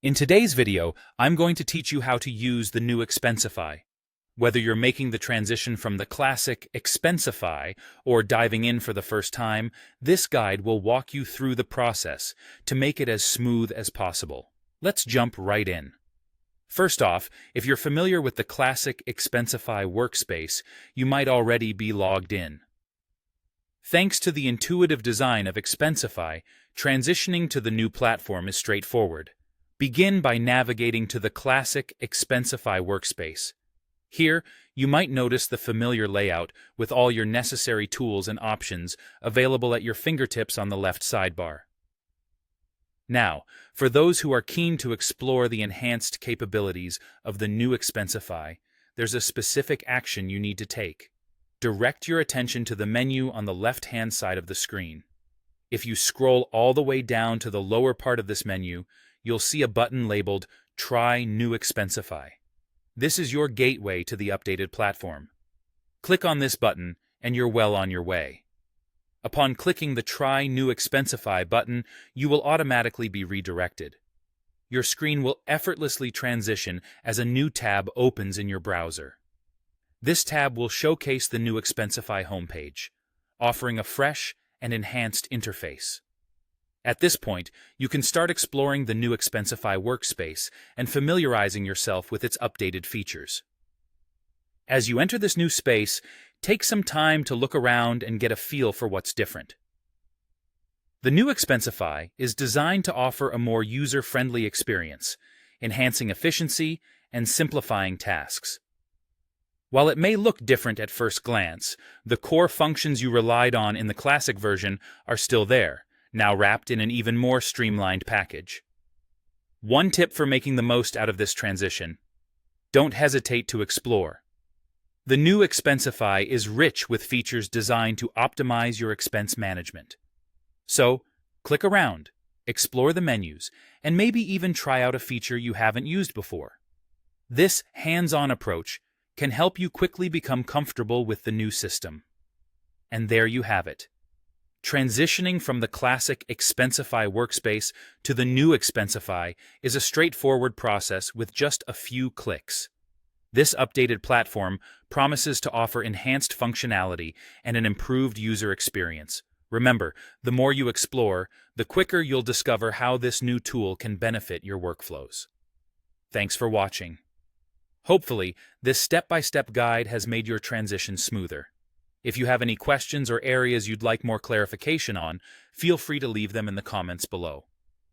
In today's video, I'm going to teach you how to use the new Expensify. Whether you're making the transition from the classic Expensify or diving in for the first time, this guide will walk you through the process to make it as smooth as possible. Let's jump right in. First off, if you're familiar with the classic Expensify workspace, you might already be logged in. Thanks to the intuitive design of Expensify, transitioning to the new platform is straightforward. Begin by navigating to the classic Expensify workspace. Here, you might notice the familiar layout with all your necessary tools and options available at your fingertips on the left sidebar. Now, for those who are keen to explore the enhanced capabilities of the new Expensify, there's a specific action you need to take. Direct your attention to the menu on the left-hand side of the screen. If you scroll all the way down to the lower part of this menu, you'll see a button labeled Try New Expensify. This is your gateway to the updated platform. Click on this button and you're well on your way. Upon clicking the Try New Expensify button, you will automatically be redirected. Your screen will effortlessly transition as a new tab opens in your browser. This tab will showcase the new Expensify homepage, offering a fresh and enhanced interface. At this point, you can start exploring the new Expensify workspace and familiarizing yourself with its updated features. As you enter this new space, take some time to look around and get a feel for what's different. The new Expensify is designed to offer a more user-friendly experience, enhancing efficiency and simplifying tasks. While it may look different at first glance, the core functions you relied on in the classic version are still there, now wrapped in an even more streamlined package. One tip for making the most out of this transition: don't hesitate to explore. The new Expensify is rich with features designed to optimize your expense management. So, click around, explore the menus, and maybe even try out a feature you haven't used before. This hands-on approach can help you quickly become comfortable with the new system. And there you have it. Transitioning from the classic Expensify workspace to the new Expensify is a straightforward process with just a few clicks. This updated platform promises to offer enhanced functionality and an improved user experience. Remember, the more you explore, the quicker you'll discover how this new tool can benefit your workflows. Thanks for watching. Hopefully, this step-by-step guide has made your transition smoother. If you have any questions or areas you'd like more clarification on, feel free to leave them in the comments below.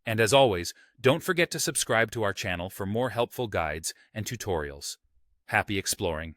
And as always, don't forget to subscribe to our channel for more helpful guides and tutorials. Happy exploring!